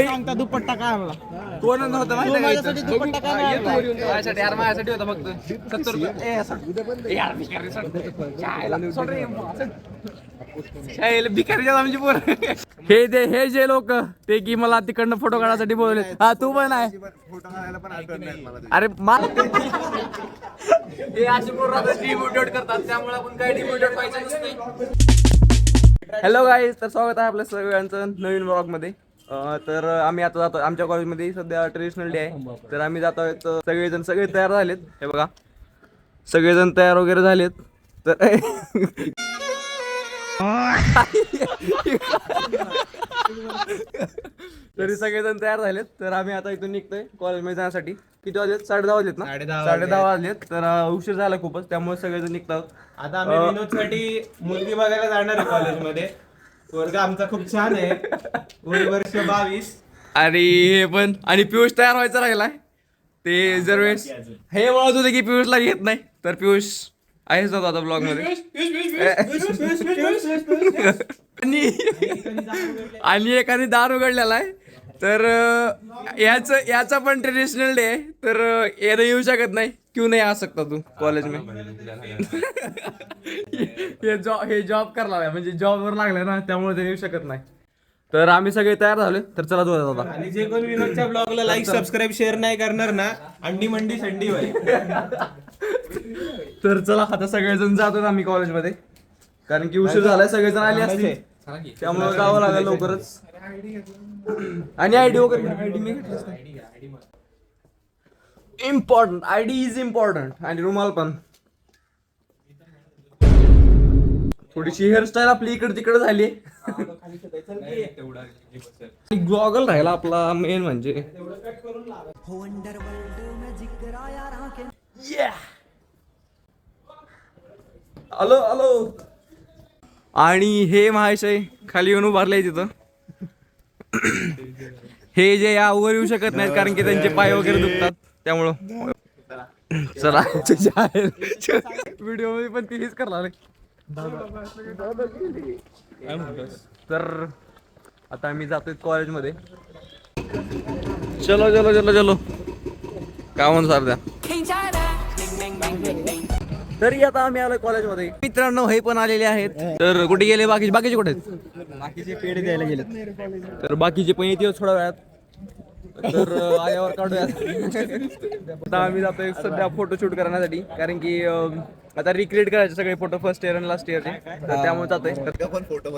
सांगता दुपट्टा काय आणला? कोण होता माहिती माझ्यासाठी दुपट्टा काय नाही आणला? माझ्यासाठी यार माझ्यासाठी होता फक्त 70 रुपये यार भिकारी सोड रे भिकारीच्या आमची पोर हे जे लोक ते की मला तिकडनं फोटो काढायसाठी बोलले. हा तू पण आहे फोटो काढायला पण आठवण नाही मला. अरे हे असे पोरं डिमोटिवेट करतात त्यामुळे आपण काय डिमोटिवेट व्हायचं नसते. हॅलो गाईज, तर स्वागत आहे आपल्या सगळ्यांचं नवीन ब्लॉग मध्ये. तर आम्ही आता जातो आमच्या कॉलेजमध्ये. सध्या ट्रेडिशनल डे आहे, तर आम्ही जातो आहेत. सगळेजण तयार झालेत. हे बघा सगळेजण तयार वगैरे झालेत. तर तरी सगळेजण तयार झालेत. तर आम्ही आता इथून निघतोय कॉलेजमध्ये जाण्यासाठी. किती वाजलेत? 10:30 वाजलेत ना? 10:30 वाजलेत. तर उशीर झाला खूपच, त्यामुळे सगळेजण निघतात. आता आम्ही विनोदसाठी मुलगी बघायला जाणार आहे कॉलेजमध्ये. वर्ग आमचा खूप छान आहे. वर्ष 22. आणि हे पण आणि पियुष तयार व्हायचा राहिलाय. ते जर वेळेस हे म्हणत होते की पियुषला घेत नाही, तर पियुष आहेच नव्हता आता ब्लॉग मध्ये. आणि एकाने दार उघडलेला आहे. तर याचा पण ट्रेडिशनल डे आहे, तर याला येऊ शकत नाही. क्यों नाही आ सकता तू कॉलेज में? हे जॉब करणार आहे, म्हणजे जॉबवर लागलाय ना, त्यामुळे ते येऊ शकत नाही. तर आम्ही सगळे तयार झाले. तर चला जोरात आता. आणि जे कोण विनोदच्या ब्लॉगला लाईक सबस्क्राईब शेअर नाही करणार ना, अंडी मंडी संडी होईल. तर चला आता सगळेजण जातो आम्ही कॉलेजमध्ये, कारण की उशीर झालाय. सगळेजण आले असते, त्यामुळे जावं लागेल लवकरच. आणि आयडी वगैरे ID me important, ID is important. आणि रुमाल पण. थोडीशी हेअरस्टाईल आपली इकडे तिकडे झाली. गॉगल राहिला आपला मेन म्हणजे. Hello hello. आणि हे महाशय खाली येऊन उभारले तिथं. हे जे यावर येऊ शकत नाहीत, कारण की त्यांचे पाय वगैरे दुखतात, त्यामुळं. चला व्हिडिओ मध्ये पण तीच करणार. तर आता आम्ही जातोय कॉलेजमध्ये. चलो चलो चलो चलो. काय म्हणून सारद्या. तरी आता आम्ही आलोय कॉलेजमध्ये. मित्रांनो हे पण आलेले आहेत. तर कुठे गेले बाकीचे कुठे आहेत? बाकीचे पेढे द्यायला गेलेत. तर बाकीचे पण येतील थोड्या वेळात. तर आल्यावर काढूया. आता आम्ही जातोय सध्या फोटोशूट करण्यासाठी, कारण की आता रिक्रिएट करायचे सगळे फोटो फर्स्ट इयर आणि लास्ट इयरचे. तर त्यामुळे जातोय. पण फोटो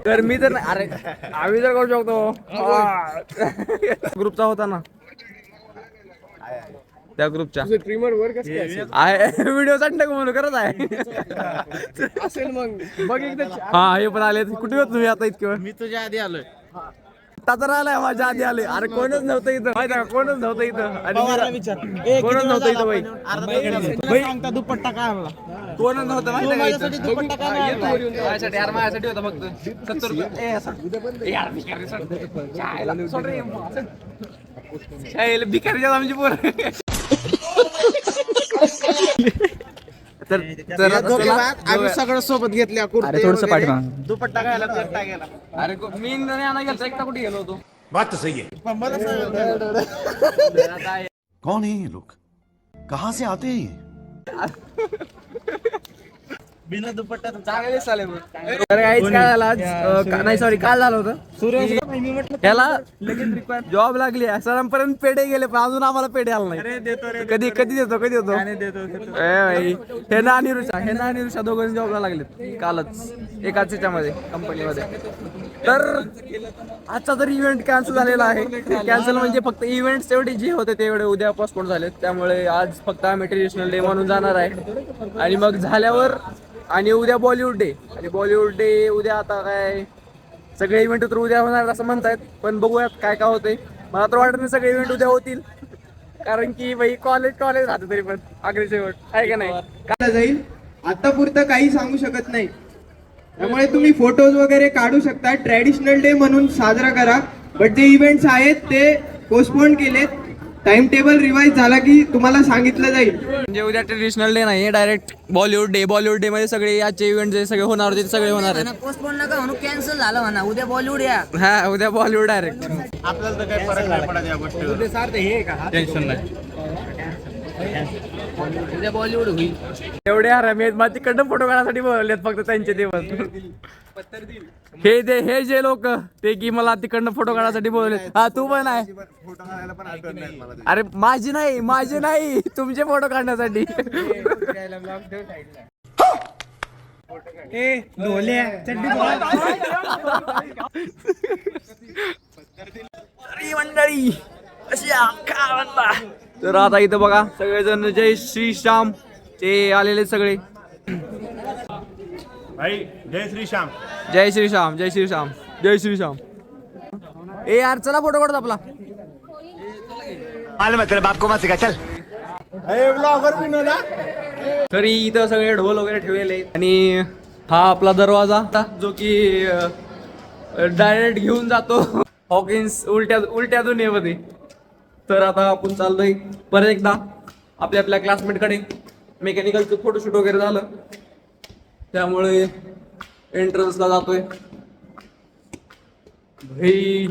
तर मी तर नाही, अरे आम्ही तर करू शकतो. ग्रुपचा होता ना, त्या ग्रुपच्या आहे. व्हिडिओ साठी म्हणून करत आहे असेल मग बघ एकदा. हा हे पण आले. कुठे होत तुम्ही आता इतके वेळ? मी तुझ्या आधी आलोय. आता तर आलाय, माझ्या आधी आले. अरे कोणच नव्हतं इथं, माहिती आहे का? कोणच नव्हतं इथं. आणि कोणच नव्हतं इथं बाई. सांगता दुपट्टा काय आणला? कोणच नव्हतं माहिती आहे का माझ्यासाठी इथं? दुपट्टा काय नाही आणला? माझ्यासाठी यार माझ्यासाठी होता फक्त 70 रुपये यार भिकारी सोड रे भिकारीच्या आमची पोर. तर आम्ही सगळं सोबत घेतल्या. थोडस पाठीमाग. दुपट्टा घ्यायला करता गेला. अरे मी नाही गेलो, एकटा कुठे गेलो होतो. बात तो सही है. पण मला सांग. कौन है ये लोग? कहाँ से आते हैं? बिना दुपट्टा चांगले चालेल. तर काहीच काय झालं आज, नाही सॉरी काल झालं होतं. त्याला लगेच जॉब लागली. सरांपर्यंत पेढे गेले, पण अजून आम्हाला पेढे आला नाही. कधी देतो हे ना अनिरुषा दोघं जॉबला लागलेत कालच, एकाच याच्यामध्ये कंपनीमध्ये. तर आजचा तर इव्हेंट कॅन्सल झालेला आहे. कॅन्सल म्हणजे फक्त इव्हेंट्स तेवढे जे होते तेवढे उद्या पोस्टपोन झालेत. त्यामुळे आज फक्त आम्ही ट्रेडिशनल डे म्हणून जाणार आहे. आणि मग झाल्यावर आणि उद्या बॉलिवूड डे. आणि बॉलिवूड डे उद्या आता काय सगळे इव्हेंट तर उद्या होणार असं म्हणतायत, पण बघूयात काय काय होतंय. मला तर वाटत नाही सगळे इव्हेंट उद्या होतील, कारण की भाई कॉलेज राहतं तरी पण आग्रे शेवट आहे का नाही. काय जाईल आता पुरतं काही सांगू शकत नाही. त्यामुळे तुम्ही फोटोज वगैरे काढू शकता. ट्रॅडिशनल डे म्हणून साजरा करा, बट जे इव्हेंट्स आहेत ते पोस्टपोन केलेत. टाइम टेबल रिवाइज झाला की तुम्हाला सांगितलं जाईल. म्हणजे उद्या ट्रेडिशनल डे नाही, डायरेक्ट बॉलिवूड डे मध्ये सगळे आजचे इव्हेंट जे सगळे होणार होते ते सगळे होणार आहेत. पोस्टपोन नका म्हणून कॅन्सल झालं म्हणा, उद्या बॉलिवूड या. हा उद्या बॉलिवूड डायरेक्ट. आपल्याला तर काही फरक नाही पडत या गोष्टीवर. टेन्शन नाही. उद्या बॉलिवूड होईल. एवढे हरामी आहेत, मला तिकडनं फोटो काढण्यासाठी बोलवलेत फक्त त्यांचे दिवस. हे जे लोक ते की मला तिकडनं फोटो काढण्यासाठी बोलवले. हा तू पण आहे. अरे माझे नाही तुमचे फोटो काढण्यासाठी. अरे मंडळी अशी काय म्हणता. तर आता इथं बघा सगळेजण जय श्रीश्याम ते आलेले सगळे. भाई जय श्रीश्याम. जय श्रीश्याम जय श्रीश्याम जय श्रीश्याम. ए यार चला फोटो काढतो आपला. तरी इथं सगळे ढोल वगैरे ठेवलेले आहेत आणि हा आपला दरवाजा जो की डायरेक्ट घेऊन जातो हॉकिन्स उलट्या दुनियेमध्ये. तर आता आपण चाललोय परत एकदा आपल्या क्लासमेटकडे. मेकॅनिकलचं फोटोशूट वगैरे झालं त्यामुळे एंट्रन्सला जातोय. भाई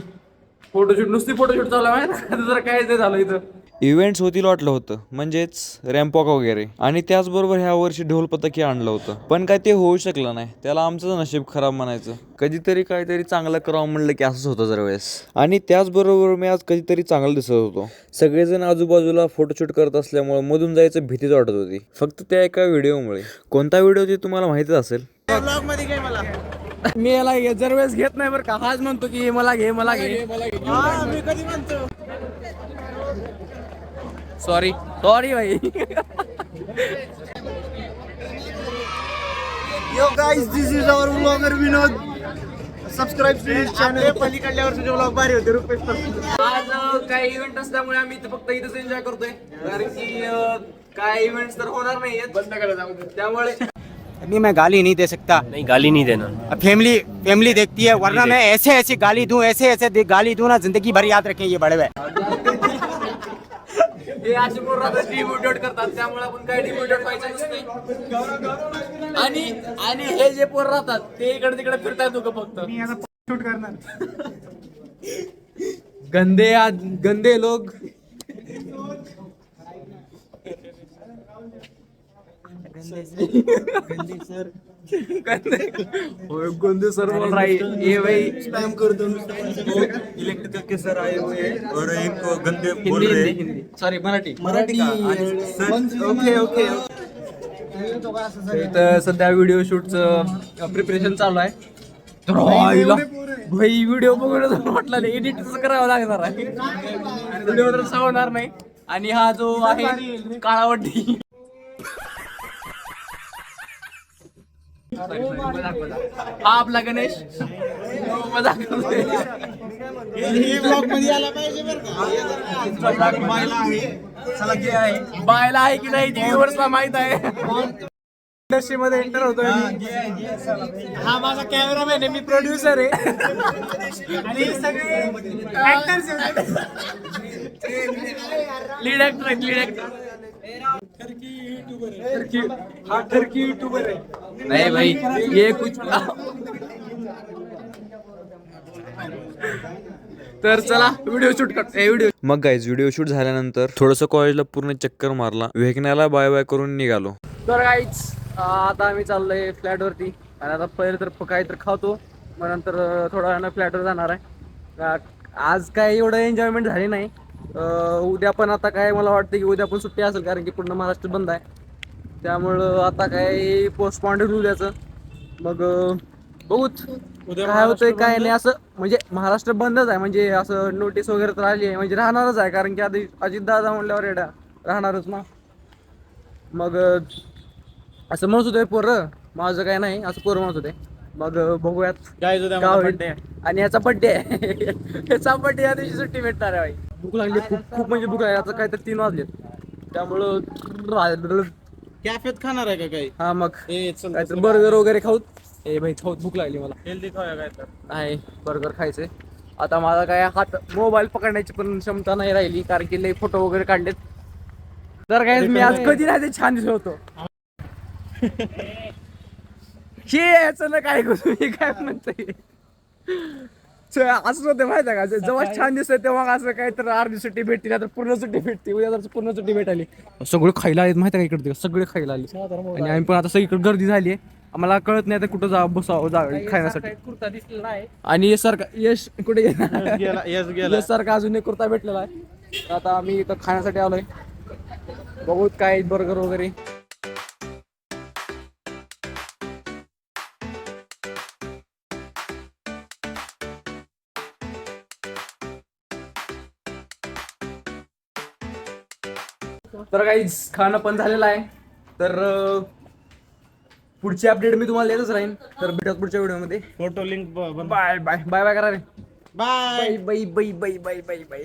फोटोशूट नुसती फोटोशूट चालू आहे जर काय ते झालं इथं. इव्हेंट्स होतील वाटलं होतं, म्हणजेच रॅम्पॉक वगैरे, आणि त्याचबरोबर ह्या वर्षी ढोल पथकही आणलं होतं, पण काय ते होऊ शकलं नाही. त्याला आमचं नशीब खराब म्हणायचं. कधीतरी काहीतरी चांगलं करावं म्हणलं की असंच होतं दरवेळेस. आणि त्याचबरोबर मी आज कधीतरी चांगलं दिसत होतो. सगळेजण आजूबाजूला फोटोशूट करत असल्यामुळे मधून जायचं भीतीच वाटत होती, फक्त त्या एका व्हिडिओमुळे. कोणता व्हिडिओ ते तुम्हाला माहितीच असेल. मी याला दरवेळेस घेत नाही बरं का. हाच म्हणतो की मला घे. मी कधी म्हणतो सॉरी भाई. Yo guys, this is our vlogger Vinod. Subscribe to his channel. पलीकडल्या वर्षीचे ब्लॉग भारी होते. रुपेश आज काही इव्हेंट असल्यामुळे आम्ही इथं फक्त इथंच एन्जॉय करतोय, कारण की काय इव्हेंट्स तर होणार नाही त्यामुळे. अभी मैं गाली नहीं दे सकता. नहीं गाली नहीं देना. अब फैमिली देखती है, वरना मैं ऐसे गाली दूं, ऐसे गाली दूं ना, जिंदगी भर याद रखें ये बड़े भाई. हे असे पोरं डिमोटिवेट करतात त्यामुळे आपण काय डिमोटिवेट व्हायचं नाही. आणि हे जे पोर राहतात ते इकडे तिकडे फिरतात दोघं फक्त. शूट करणार गंदे लोग. गंदे सर बोल रहा है ये भाई. स्पैम कर दो. इलेक्ट्रिकल के सर आए हुए हैं और एक गंदे बोल रहे हैं. हिंदी सॉरी मराठी. ओके. तर सध्या व्हिडिओ शूटचं प्रिपरेशन चालू आहे. तर भाई व्हिडिओ बघून म्हटलं एडिट करावं लागणार आहे. व्हिडिओ तर होणार नाही. आणि हा जो आहे काळावटी हा आपला गणेश मजाक करतोय. बायला आहे की नाही व्ह्यूअर्सला माहित आहे. इंडस्ट्री मध्ये एंटर होतोय. हा माझा कॅमेरामॅन आहे, मी प्रोड्युसर आहे आणि सगळे ऍक्टर्स लीड ऍक्टर आहेत. टर्की यूट्यूबर है. नहीं भाई ये कुछ. तर चला व्हिडिओ शूट करतो. मग गाईज व्हिडिओ शूट झाल्यानंतर थोडंसं कॉलेजला पूर्ण चक्कर मारला, वेगण्याला बाय बाय करून निघालो. तर गाईज आता आम्ही चाललोय फ्लॅट वरती. आणि आता पहिले तर काहीतरी खातो, मग नंतर थोड्या वेळानं फ्लॅटवर जाणार आहे. आज काय एवढं एन्जॉयमेंट झाली नाही. उद्या पण आता काय मला वाटतं की उद्या पण सुट्टी असेल, कारण की पूर्ण महाराष्ट्र बंद आहे. त्यामुळं आता काय पोस्टपॉन्ड होईल उद्याचं. मग बघूत काय होतंय काय नाही. असं म्हणजे महाराष्ट्र बंदच आहे, म्हणजे असं नोटीस वगैरे तर आली आहे, म्हणजे राहणारच आहे, कारण की आधी अजितदादा म्हणल्यावर येड्या राहणारच ना. मग असं म्हणत होते पोरं, माझं काय नाही असं पोरं म्हणत होते. मग बघूयात काय होईल. आणि याचा बड्डे आहे. याचा बड्डे या दिवशी सुट्टी भेटणार आहे. भाई भूक लागली खूप म्हणजे भूक लागली. आता काय तर 3 वाजलेत त्यामुळं कॅफेत खाणार आहे का काही? हा मग काय तर बर्गर वगैरे खाऊत. ए भाई खाऊत भूक लागली मला. हेल्दी खाऊया काय तर. आहे बर्गर खायचंय. आता माझा काय हात मोबाईल पकडण्याची पण क्षमता नाही राहिली कारण की लई फोटो वगैरे काढलेत. तर काय मी आज कधी नाही ते छान दिसत होतो. हे याचं ना काय करू मी काय म्हणतोय असं होतं माहिती आहे का जेव्हा छान दिसत तेव्हा असं काय तर अर्धी सुट्टी भेटते नाही तर पूर्ण सुट्टी भेटते. उद्या जर पूर्ण सुट्टी भेटाली सगळे खायला आलेत माहिती आहे का इकडे सगळे खायला आले आणि आम्ही पण आता सगळीकडे गर्दी झाली आहे. आम्हाला कळत नाही आता कुठं जा बसावं जा खाण्यासाठी. आणि यश कुठे यश सारखा अजून एक कुर्ता भेटलेला आहे. आता आम्ही इथं खाण्यासाठी आलोय. बघूत काय बर्गर वगैरे. तर काही खाणं पण झालेलं आहे. तर पुढची अपडेट मी तुम्हाला देतच राहीन. तर भेटत पुढच्या व्हिडिओमध्ये. Photo link bye bye bye bye करा रे. Bye bye bye bye bye bye bye.